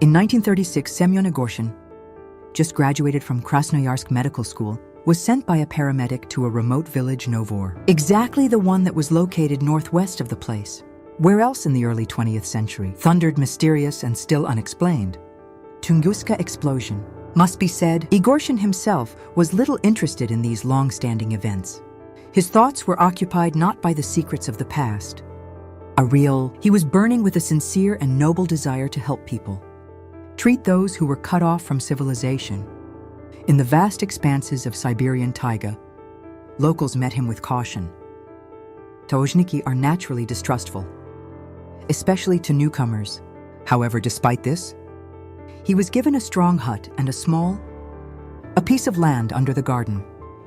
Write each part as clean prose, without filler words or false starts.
In 1936, Semyon Igorshin, just graduated from Krasnoyarsk Medical School, was sent by a paramedic to a remote village Novor, exactly the one that was located northwest of the place. Where else in the early 20th century thundered mysterious and still unexplained Tunguska explosion? Must be said, Igorshin himself was little interested in these long-standing events. His thoughts were occupied not by the secrets of the past. He was burning with a sincere and noble desire to help people, treat those who were cut off from civilization. In the vast expanses of Siberian taiga, locals met him with caution. Taozhniki are naturally distrustful, especially to newcomers. However, despite this, he was given a strong hut and a piece of land under the garden.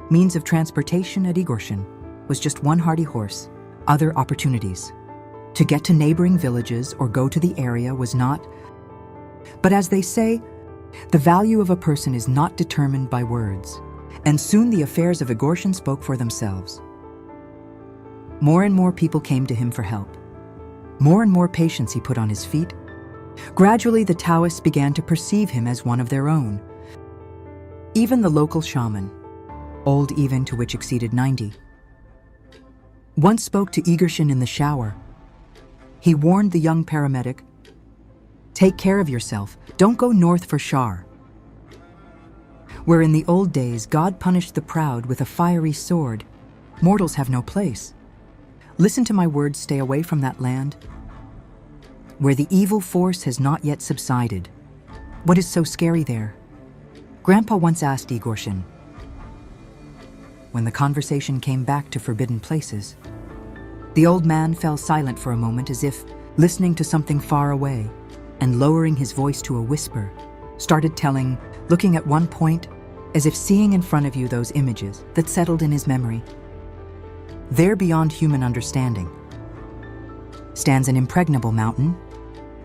Means of transportation at Igorshin was just one hardy horse. Other opportunities to get to neighboring villages or go to the area was not. But as they say, the value of a person is not determined by words, and soon the affairs of Igorshin spoke for themselves. More and more people came to him for help. More and more patients he put on his feet. Gradually, the Taoists began to perceive him as one of their own. Even the local shaman, old even to which exceeded 90, once spoke to Igorshin in the shower. He warned the young paramedic, "Take care of yourself, don't go north for Shar." Where in the old days God punished the proud with a fiery sword, mortals have no place. Listen to my words, stay away from that land, where the evil force has not yet subsided. What is so scary there? Grandpa once asked Igorshin. When the conversation came back to forbidden places, the old man fell silent for a moment as if listening to something far away, and lowering his voice to a whisper, started telling, looking at one point, as if seeing in front of you those images that settled in his memory. There beyond human understanding stands an impregnable mountain.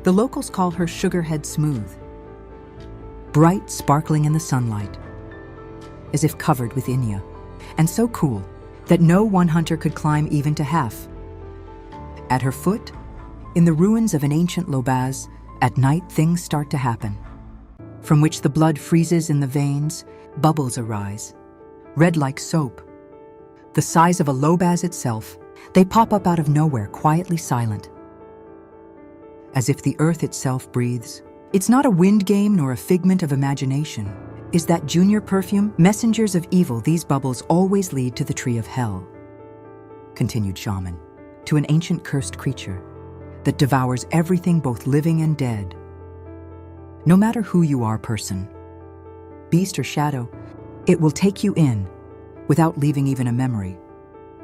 The locals call her Sugarhead Smooth, bright, sparkling in the sunlight, as if covered with inya, and so cool that no one hunter could climb even to half. At her foot, in the ruins of an ancient lobaz, at night things start to happen, from which the blood freezes in the veins, bubbles arise, red like soap. The size of a lobaz itself, they pop up out of nowhere, quietly silent, as if the earth itself breathes. It's not a wind game nor a figment of imagination. Is that junior perfume? Messengers of evil, these bubbles always lead to the tree of hell, continued shaman, to an ancient cursed creature that devours everything both living and dead. No matter who you are, person, beast or shadow, it will take you in without leaving even a memory.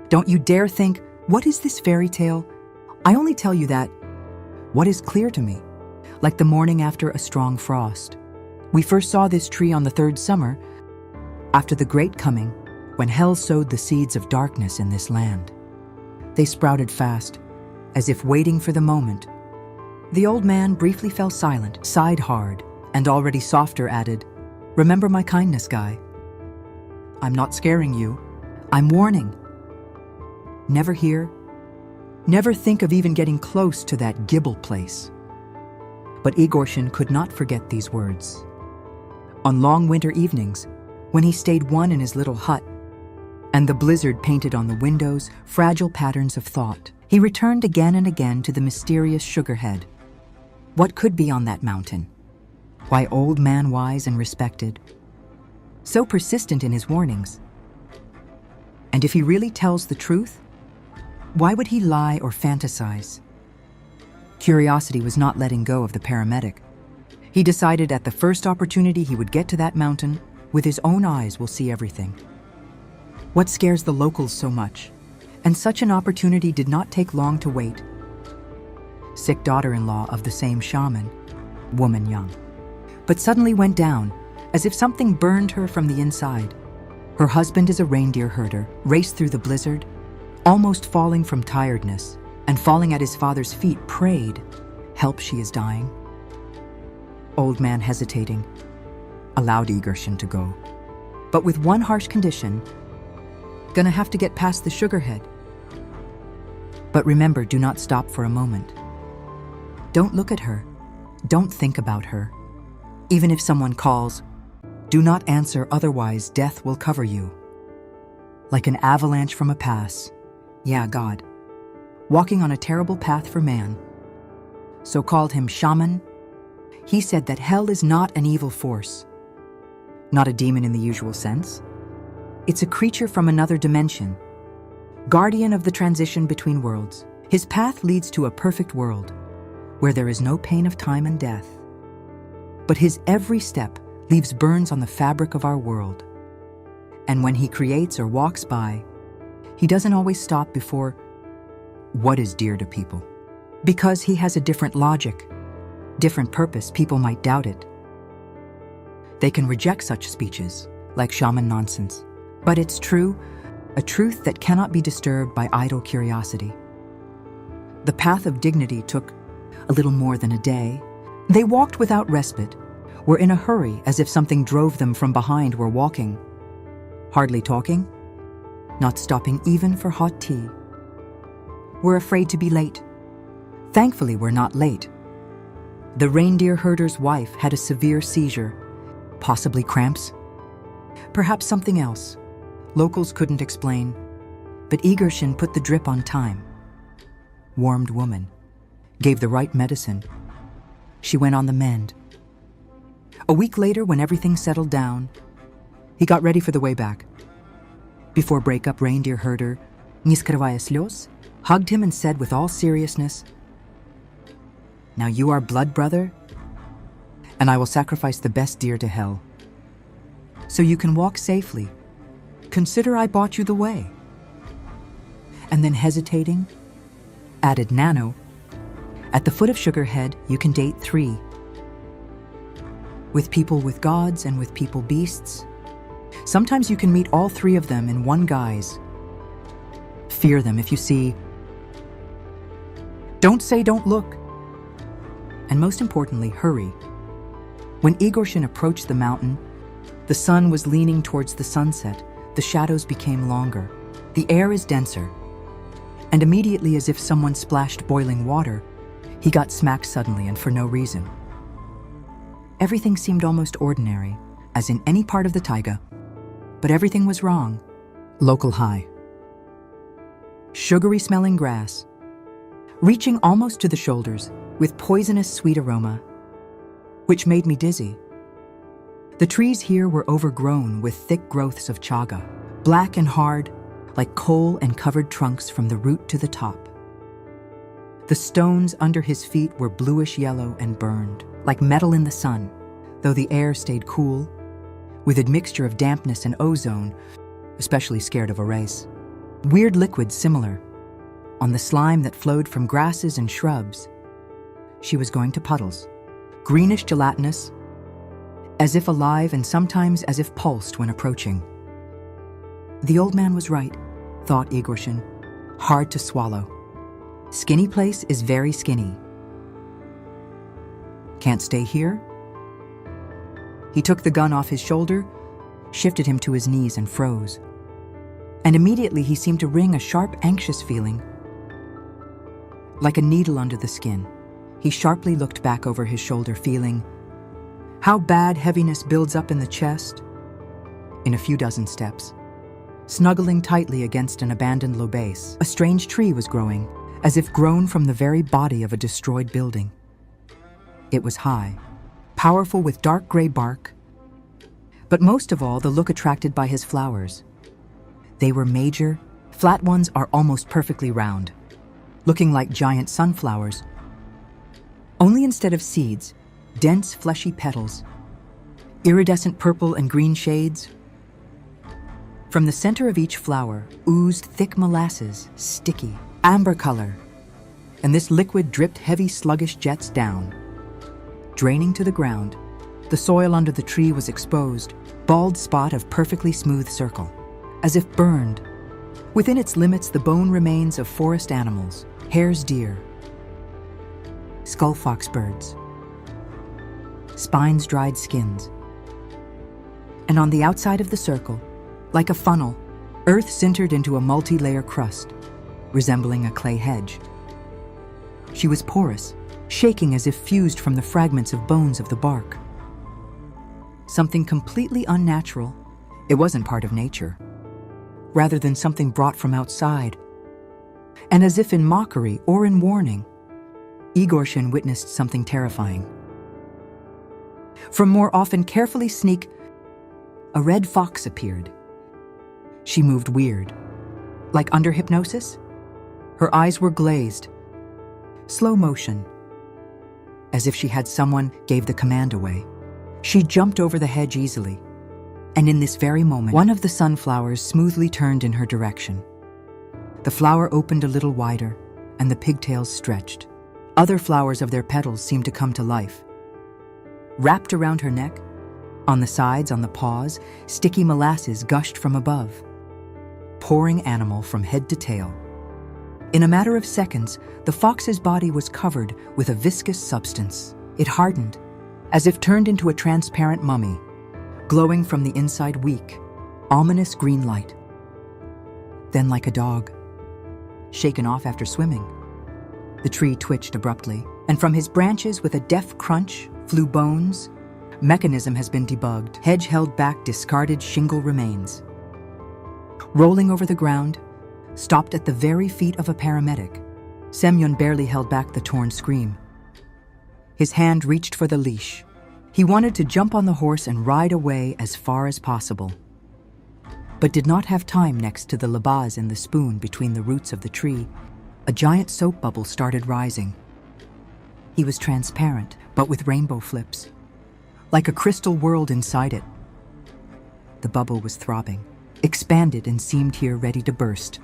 Don't you dare think, what is this fairy tale? I only tell you that what is clear to me, like the morning after a strong frost. We first saw this tree on the third summer, after the great coming, when hell sowed the seeds of darkness in this land. They sprouted fast, as if waiting for the moment. The old man briefly fell silent, sighed hard, and already softer added, "Remember my kindness, Guy. I'm not scaring you, I'm warning. Never hear, never think of even getting close to that Gibble place." But Igorshin could not forget these words. On long winter evenings, when he stayed one in his little hut, and the blizzard painted on the windows fragile patterns of thought, he returned again and again to the mysterious Sugarhead. What could be on that mountain? Why old man wise and respected, so persistent in his warnings? And if he really tells the truth, why would he lie or fantasize? Curiosity was not letting go of the paramedic. He decided at the first opportunity he would get to that mountain. With his own eyes will see everything. What scares the locals so much? And such an opportunity did not take long to wait. Sick daughter-in-law of the same shaman, woman young, but suddenly went down, as if something burned her from the inside. Her husband is a reindeer herder, raced through the blizzard, almost falling from tiredness, and falling at his father's feet, prayed, "Help, she is dying." Old man hesitating, allowed Igorshin to go, but with one harsh condition: "Gonna have to get past the Sugarhead. But remember, do not stop for a moment. Don't look at her. Don't think about her. Even if someone calls, do not answer, otherwise death will cover you. Like an avalanche from a pass. Yeah, God. Walking on a terrible path for man. So called him shaman. He said that hell is not an evil force. Not a demon in the usual sense. It's a creature from another dimension. Guardian of the transition between worlds. His path leads to a perfect world, where there is no pain of time and death. But his every step leaves burns on the fabric of our world. And when he creates or walks by, he doesn't always stop before what is dear to people. Because he has a different logic, different purpose, people might doubt it. They can reject such speeches, like shaman nonsense. But it's true, a truth that cannot be disturbed by idle curiosity. The path of dignity took a little more than a day. They walked without respite, were in a hurry as if something drove them from behind, were walking, hardly talking, not stopping even for hot tea. We're afraid to be late. Thankfully, we're not late. The reindeer herder's wife had a severe seizure, possibly cramps, perhaps something else. Locals couldn't explain, but Egershin put the drip on time. Warmed woman, gave the right medicine. She went on the mend. A week later, when everything settled down, he got ready for the way back. Before breakup, reindeer herder, не скрывая слез, hugged him and said with all seriousness, "Now you are blood brother, and I will sacrifice the best deer to hell. So you can walk safely. Consider I bought you the way." And then hesitating, added Nano, "At the foot of Sugarhead, you can date 3. With people with gods and with people beasts. Sometimes you can meet all 3 of them in one guise. Fear them if you see. Don't say don't look. And most importantly, hurry." When Egershin approached the mountain, the sun was leaning towards the sunset. The shadows became longer. The air is denser. And immediately, as if someone splashed boiling water, he got smacked suddenly and for no reason. Everything seemed almost ordinary, as in any part of the taiga. But everything was wrong. Local high. Sugary smelling grass, reaching almost to the shoulders, with poisonous sweet aroma, which made me dizzy. The trees here were overgrown with thick growths of chaga, black and hard, like coal and covered trunks from the root to the top. The stones under his feet were bluish yellow and burned, like metal in the sun, though the air stayed cool, with a mixture of dampness and ozone, especially scared of a race. Weird liquids similar, on the slime that flowed from grasses and shrubs. She was going to puddles, greenish gelatinous, as if alive and sometimes as if pulsed when approaching. The old man was right, thought Egershin, hard to swallow. Skinny place is very skinny. Can't stay here? He took the gun off his shoulder, shifted him to his knees and froze. And immediately he seemed to wring a sharp, anxious feeling, like a needle under the skin. He sharply looked back over his shoulder, feeling how bad heaviness builds up in the chest. In a few dozen steps, snuggling tightly against an abandoned low base, a strange tree was growing, as if grown from the very body of a destroyed building. It was high, powerful with dark gray bark, but most of all the look attracted by his flowers. They were major, flat ones are almost perfectly round, looking like giant sunflowers. Only instead of seeds, dense fleshy petals, iridescent purple and green shades. From the center of each flower oozed thick molasses, sticky, amber color, and this liquid dripped heavy sluggish jets down. Draining to the ground, the soil under the tree was exposed, bald spot of perfectly smooth circle, as if burned. Within its limits, the bone remains of forest animals, hare's deer, skull fox birds, spines dried skins. And on the outside of the circle, like a funnel, earth sintered into a multi-layer crust, resembling a clay hedge. She was porous, shaking as if fused from the fragments of bones of the bark. Something completely unnatural. It wasn't part of nature, rather than something brought from outside. And as if in mockery or in warning, Egorshin witnessed something terrifying. From more often carefully sneak, a red fox appeared. She moved weird, like under hypnosis. Her eyes were glazed, slow motion, as if she had someone gave the command away. She jumped over the hedge easily, and in this very moment, one of the sunflowers smoothly turned in her direction. The flower opened a little wider, and the pigtails stretched. Other flowers of their petals seemed to come to life. Wrapped around her neck, on the sides, on the paws, sticky molasses gushed from above, pouring animal from head to tail. In a matter of seconds, the fox's body was covered with a viscous substance. It hardened, as if turned into a transparent mummy, glowing from the inside weak, ominous green light. Then, like a dog, shaken off after swimming, the tree twitched abruptly, and from his branches with a deft crunch flew bones. Mechanism has been debugged. Hedge held back discarded shingle remains. Rolling over the ground, stopped at the very feet of a paramedic, Semyon barely held back the torn scream. His hand reached for the leash. He wanted to jump on the horse and ride away as far as possible, but did not have time next to the labaz and the spoon between the roots of the tree. A giant soap bubble started rising. He was transparent, but with rainbow flips, like a crystal world inside it. The bubble was throbbing, expanded and seemed here ready to burst.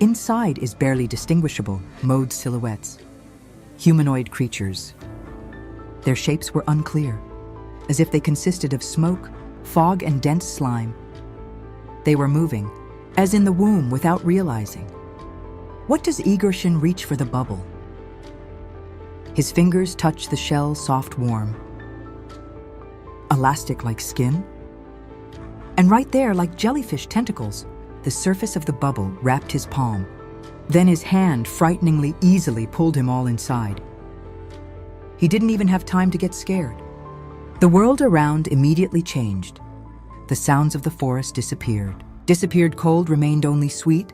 Inside is barely distinguishable, mode silhouettes, humanoid creatures. Their shapes were unclear, as if they consisted of smoke, fog, and dense slime. They were moving, as in the womb, without realizing. What does Egorshin reach for the bubble? His fingers touch the shell's soft warm, elastic like skin. And right there, like jellyfish tentacles, the surface of the bubble wrapped his palm. Then his hand frighteningly easily pulled him all inside. He didn't even have time to get scared. The world around immediately changed. The sounds of the forest disappeared. Disappeared cold remained only sweet,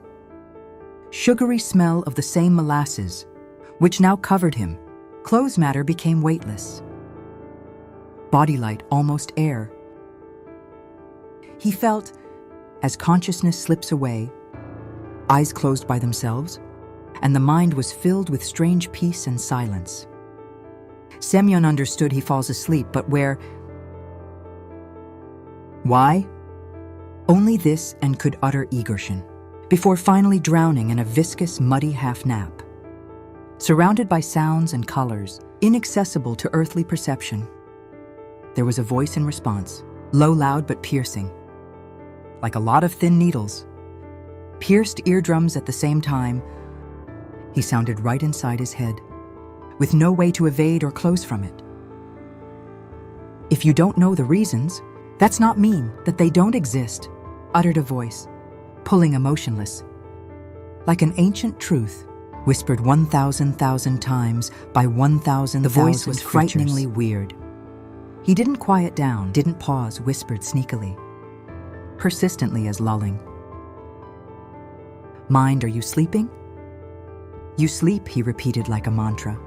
sugary smell of the same molasses, which now covered him. Clothes matter became weightless. Body light almost air. He felt, as consciousness slips away, eyes closed by themselves, and the mind was filled with strange peace and silence. Semyon understood he falls asleep, but where? Why? Only this and could utter Egorshin, before finally drowning in a viscous, muddy half-nap. Surrounded by sounds and colors, inaccessible to earthly perception, there was a voice in response, low, loud, but piercing. Like a lot of thin needles, pierced eardrums at the same time. He sounded right inside his head, with no way to evade or close from it. If you don't know the reasons, that's not mean that they don't exist, uttered a voice, pulling emotionless. Like an ancient truth, whispered 1,000,000 times by 1,000,000. The voice was frighteningly weird. He didn't quiet down, didn't pause, whispered sneakily, persistently as lulling. Mind, are you sleeping? You sleep, he repeated like a mantra.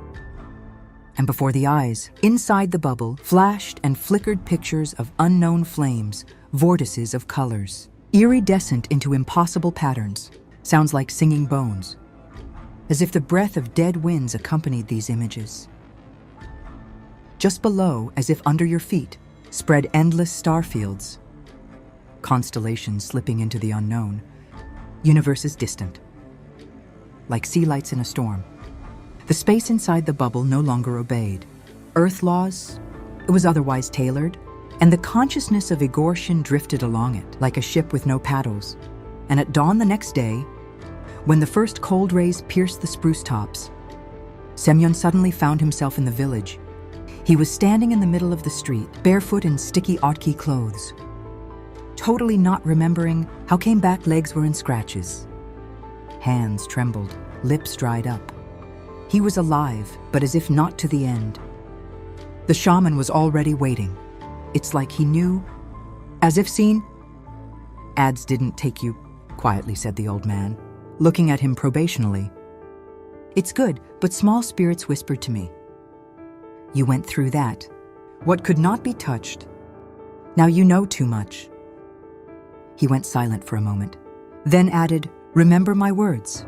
And before the eyes, inside the bubble, flashed and flickered pictures of unknown flames, vortices of colors, iridescent into impossible patterns, sounds like singing bones, as if the breath of dead winds accompanied these images. Just below, as if under your feet, spread endless star fields, constellations slipping into the unknown, universes distant, like sea lights in a storm. The space inside the bubble no longer obeyed Earth laws. It was otherwise tailored, and the consciousness of Egorshin drifted along it, like a ship with no paddles. And at dawn the next day, when the first cold rays pierced the spruce tops, Semyon suddenly found himself in the village. He was standing in the middle of the street, barefoot in sticky Otki clothes, totally not remembering how came back legs were in scratches. Hands trembled, lips dried up. He was alive, but as if not to the end. The shaman was already waiting. It's like he knew, as if seen. Ads didn't take you, quietly said the old man, looking at him probationally. It's good, but small spirits whispered to me. You went through that. What could not be touched. Now you know too much. He went silent for a moment, then added, remember my words.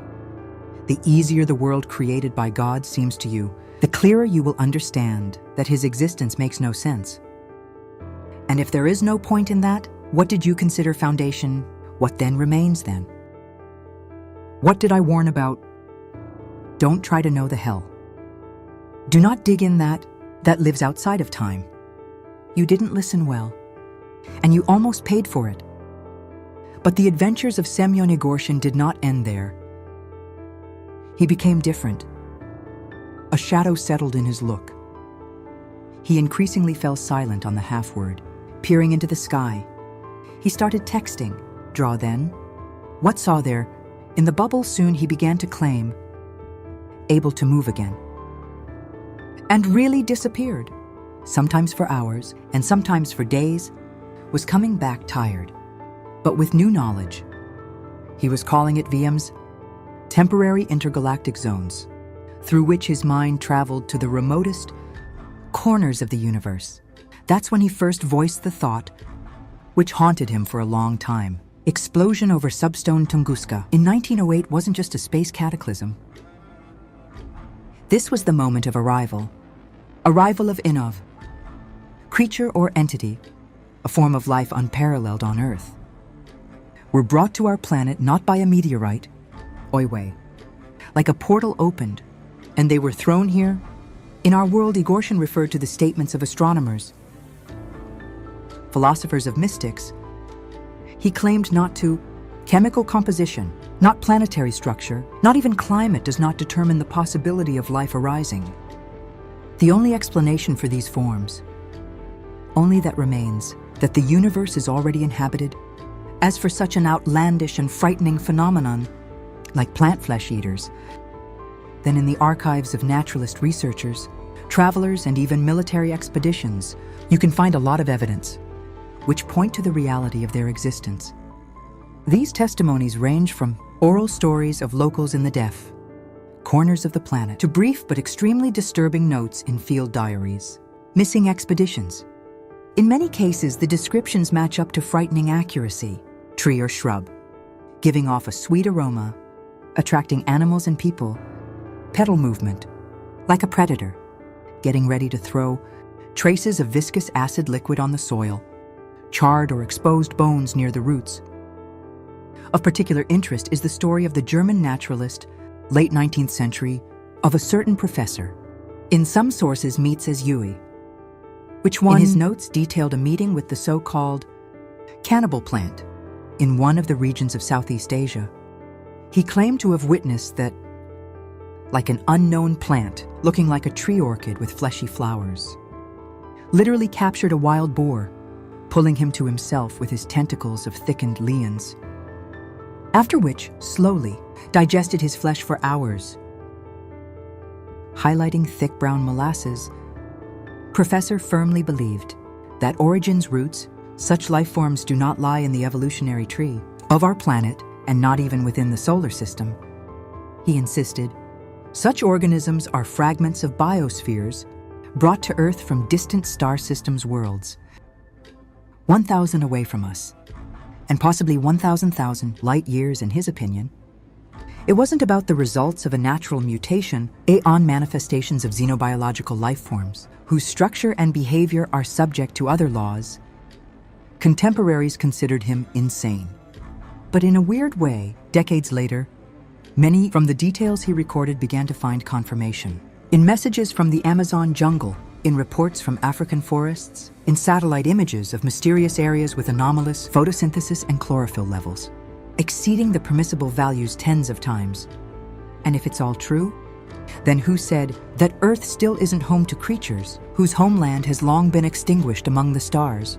The easier the world created by God seems to you, the clearer you will understand that his existence makes no sense. And if there is no point in that, what did you consider foundation? What then remains then? What did I warn about? Don't try to know the hell. Do not dig in that lives outside of time. You didn't listen well, and you almost paid for it. But the adventures of Semyon Igorshin did not end there. He became different. A shadow settled in his look. He increasingly fell silent on the half-word, peering into the sky. He started texting. Draw then. What saw there? In the bubble soon he began to claim, able to move again. And really disappeared, sometimes for hours and sometimes for days, was coming back tired, but with new knowledge. He was calling it VM's temporary intergalactic zones, through which his mind traveled to the remotest corners of the universe. That's when he first voiced the thought, which haunted him for a long time. Explosion over Substone Tunguska in 1908 wasn't just a space cataclysm. This was the moment of arrival of Inov, creature or entity, a form of life unparalleled on Earth. Were brought to our planet not by a meteorite, Oiwe. Like a portal opened, and they were thrown here. In our world, Igorshin referred to the statements of astronomers, philosophers of mystics. He claimed not to. Chemical composition, not planetary structure, not even climate does not determine the possibility of life arising. The only explanation for these forms, only that remains, that the universe is already inhabited. As for such an outlandish and frightening phenomenon, like plant flesh eaters, then in the archives of naturalist researchers, travelers, and even military expeditions, you can find a lot of evidence, which point to the reality of their existence. These testimonies range from oral stories of locals in the deaf corners of the planet to brief but extremely disturbing notes in field diaries, missing expeditions. In many cases, the descriptions match up to frightening accuracy. Tree or shrub, giving off a sweet aroma, attracting animals and people. Petal movement, like a predator, getting ready to throw. Traces of viscous acid liquid on the soil, charred or exposed bones near the roots. Of particular interest is the story of the German naturalist, late 19th century, of a certain professor. In some sources meets as Yui, which one in his notes detailed a meeting with the so-called cannibal plant in one of the regions of Southeast Asia. He claimed to have witnessed that, like an unknown plant, looking like a tree orchid with fleshy flowers, literally captured a wild boar, pulling him to himself with his tentacles of thickened lians, after which, slowly, digested his flesh for hours. Highlighting thick brown molasses, Professor firmly believed that origin's roots, such life forms do not lie in the evolutionary tree of our planet and not even within the solar system. He insisted, such organisms are fragments of biospheres brought to Earth from distant star systems worlds, 1,000 away from us, and possibly 1,000,000 light years in his opinion. It wasn't about the results of a natural mutation, on manifestations of xenobiological life forms, whose structure and behavior are subject to other laws. Contemporaries considered him insane. But in a weird way, decades later, many from the details he recorded began to find confirmation. In messages from the Amazon jungle, in reports from African forests, in satellite images of mysterious areas with anomalous photosynthesis and chlorophyll levels, exceeding the permissible values tens of times. And if it's all true, then who said that Earth still isn't home to creatures whose homeland has long been extinguished among the stars?